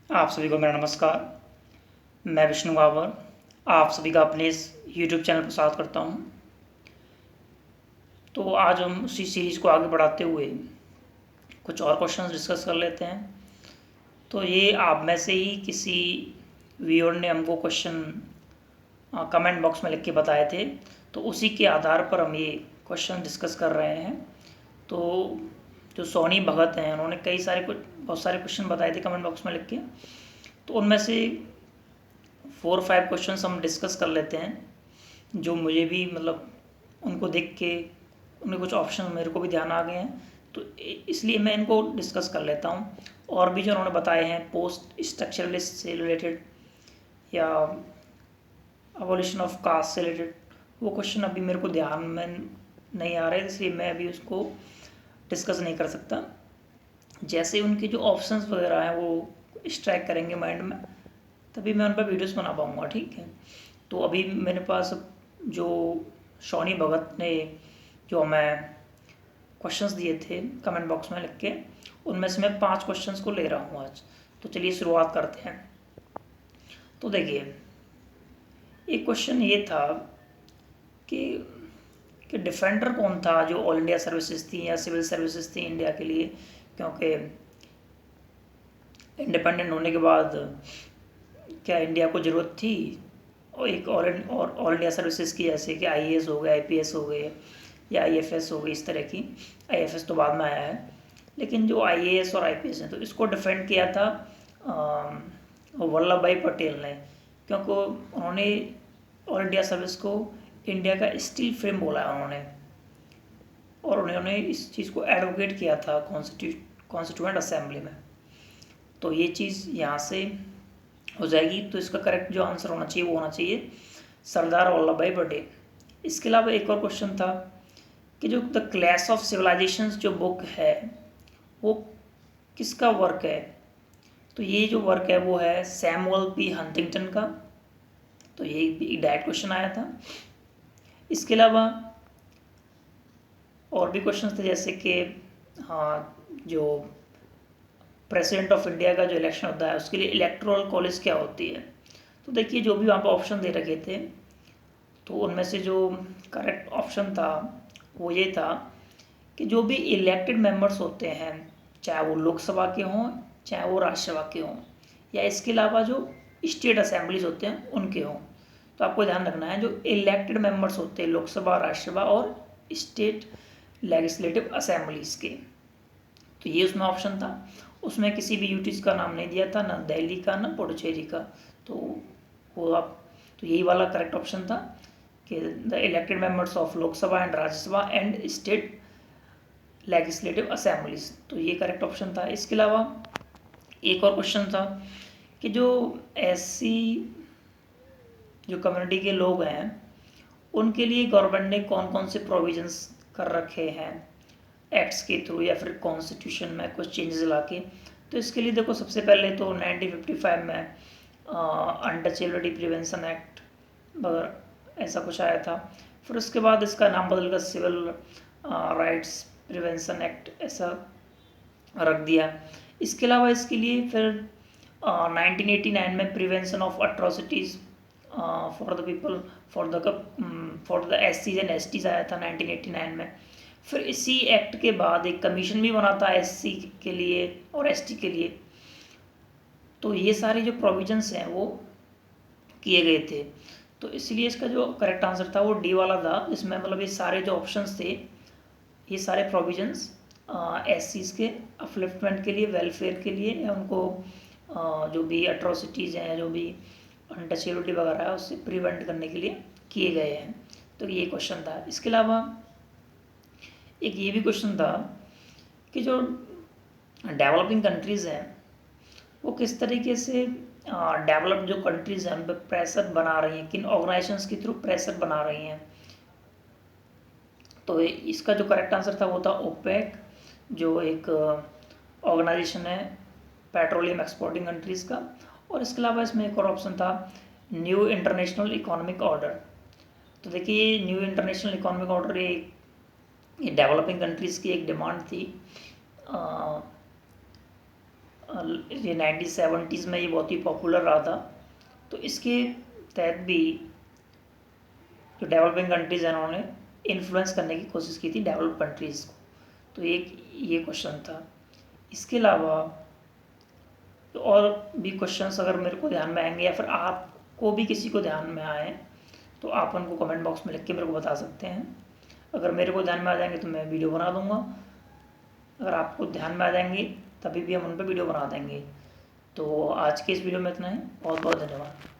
आप सभी को मेरा नमस्कार। मैं विष्णु बाबर आप सभी का अपने इस यूट्यूब चैनल पर स्वागत करता हूं। तो आज हम उसी सीरीज़ को आगे बढ़ाते हुए कुछ और क्वेश्चंस डिस्कस कर लेते हैं। तो ये आप में से ही किसी व्यूअर ने हमको क्वेश्चन कमेंट बॉक्स में लिख के बताए थे, तो उसी के आधार पर हम ये क्वेश्चन डिस्कस कर रहे हैं। तो जो सोनी भगत हैं, उन्होंने बहुत सारे क्वेश्चन बताए थे कमेंट बॉक्स में लिख के। तो उनमें से 4-5 क्वेश्चन हम डिस्कस कर लेते हैं, जो मुझे भी मतलब उनको देख के उनके कुछ ऑप्शन मेरे को भी ध्यान आ गए हैं, तो इसलिए मैं इनको डिस्कस कर लेता हूँ। और भी जो उन्होंने बताए हैं पोस्ट स्ट्रक्चरलिस्ट से रिलेटेड या अबॉलिशन ऑफ कास्ट से रिलेटेड, वो क्वेश्चन अभी मेरे को ध्यान में नहीं आ रहे, इसलिए मैं अभी उसको डिस्कस नहीं कर सकता। जैसे उनके जो ऑप्शंस वगैरह हैं वो स्ट्राइक करेंगे माइंड में, तभी मैं उन पर वीडियोस बना पाऊँगा, ठीक है। तो अभी मेरे पास जो सोनी भगत ने जो हमें क्वेश्चंस दिए थे कमेंट बॉक्स में लिख के, उनमें से मैं 5 क्वेश्चंस को ले रहा हूँ आज। तो चलिए शुरुआत करते हैं। तो देखिए, एक क्वेश्चन ये था कि डिफेंडर कौन था जो ऑल इंडिया सर्विसेज थी या सिविल सर्विसेज थी इंडिया के लिए, क्योंकि इंडिपेंडेंट होने के बाद क्या इंडिया को ज़रूरत थी और एक ऑल इंडिया सर्विसेज की, जैसे कि आईएएस हो गए, आईपीएस हो गए या आईएफएस हो गई, इस तरह की। आईएफएस तो बाद में आया है, लेकिन जो आईएएस और आईपीएस हैं, तो इसको डिफेंड किया था वल्लभ भाई पटेल ने, क्योंकि उन्होंने ऑल इंडिया सर्विस को इंडिया का स्टील फ्रेम बोला है उन्होंने, और उन्होंने इस चीज़ को एडवोकेट किया था कॉन्स्टिट्यूएंट असेंबली में। तो ये चीज़ यहाँ से हो जाएगी। तो इसका करेक्ट जो आंसर होना चाहिए वो होना चाहिए सरदार वल्लभ भाई पटेल। इसके अलावा एक और क्वेश्चन था कि जो द क्लैश ऑफ सिविलाइजेशंस जो बुक है वो किसका वर्क है। तो ये जो वर्क है वो है सैमुअल पी हंटिंगटन का। तो ये एक डायरेक्ट क्वेश्चन आया था। इसके अलावा और भी क्वेश्चन थे, जैसे कि हाँ, जो प्रेसिडेंट ऑफ इंडिया का जो इलेक्शन होता है उसके लिए इलेक्टोरल कॉलेज क्या होती है। तो देखिए, जो भी वहाँ पर ऑप्शन दे रखे थे, तो उनमें से जो करेक्ट ऑप्शन था वो ये था कि जो भी इलेक्टेड मेंबर्स होते हैं, चाहे वो लोकसभा के हों चाहे वो राज्यसभा के हों, या इसके अलावा जो स्टेट असेंबलीज होते हैं उनके हों, तो आपको ध्यान रखना है जो इलेक्टेड मेंबर्स होते हैं लोकसभा, राज्यसभा और स्टेट लेजिस्लेटिव असेंबलीज के, तो ये उसमें ऑप्शन था। उसमें किसी भी यूटीज का नाम नहीं दिया था, ना दिल्ली का ना पुडुचेरी का। तो वो आप तो यही वाला करेक्ट ऑप्शन था कि the elected members of Lok Sabha and Rajya Sabha and state legislative assemblies, तो ये करेक्ट ऑप्शन था। इसके अलावा एक और क्वेश्चन था कि जो एससी जो कम्युनिटी के लोग हैं उनके लिए गवर्नमेंट ने कौन कौन से प्रोविजंस कर रखे हैं एक्ट्स के थ्रू या फिर कॉन्स्टिट्यूशन में कुछ चेंजेस ला के। तो इसके लिए देखो, सबसे पहले तो 1955 में अनटचेबिलिटी प्रिवेंशन एक्ट वगैरह ऐसा कुछ आया था। फिर उसके बाद इसका नाम बदलकर सिविल राइट्स प्रिवेंशन एक्ट ऐसा रख दिया। इसके अलावा इसके लिए फिर 1989 में prevention of atrocities for the people for the एससीज एंड एसटीज आया था 1989 में। फिर इसी एक्ट के बाद एक कमीशन भी बना था एससी के लिए और एसटी के लिए। तो ये सारे जो प्रोविजंस हैं वो किए गए थे। तो इसलिए इसका जो करेक्ट आंसर था वो डी वाला था, जिसमें मतलब ये सारे जो ऑप्शंस थे, ये सारे प्रोविजंस एससीज के अपलिफ्टमेंट के लिए, वेलफेयर के लिए, या उनको जो भी अट्रॉसिटीज़ हैं, जो भी अनटचेबिलिटी वगैरह है उससे प्रिवेंट करने के लिए किए गए हैं। तो ये क्वेश्चन था। इसके अलावा एक ये भी क्वेश्चन था कि जो डेवलपिंग कंट्रीज़ हैं वो किस तरीके से डेवलप्ड जो कंट्रीज़ हैं उन पर प्रेशर बना रही हैं, किन ऑर्गेनाइजेशंस के थ्रू प्रेशर बना रही हैं। तो इसका जो करेक्ट आंसर था वो था ओपेक, जो एक ऑर्गेनाइजेशन है पेट्रोलियम एक्सपोर्टिंग कंट्रीज़ का। और इसके अलावा इसमें एक और ऑप्शन था न्यू इंटरनेशनल इकोनॉमिक ऑर्डर। तो देखिए, न्यू इंटरनेशनल इकोनॉमिक ऑर्डर ये डेवलपिंग कंट्रीज़ की एक डिमांड थी ये 1970s में ये बहुत ही पॉपुलर रहा था। तो इसके तहत भी जो डेवलपिंग कंट्रीज़ हैं उन्होंने इन्फ्लुएंस करने की कोशिश की थी डेवलप कंट्रीज़ को। तो एक ये क्वेश्चन था। इसके अलावा और भी क्वेश्चंस अगर मेरे को ध्यान में आएंगे या फिर आपको भी किसी को ध्यान में आए तो आप उनको कमेंट बॉक्स में लिख के मेरे को बता सकते हैं। अगर मेरे को ध्यान में आ जाएंगे तो मैं वीडियो बना दूंगा, अगर आपको ध्यान में आ जाएंगे तभी भी हम उन पर वीडियो बना देंगे। तो आज के इस वीडियो में इतना ही। बहुत बहुत धन्यवाद।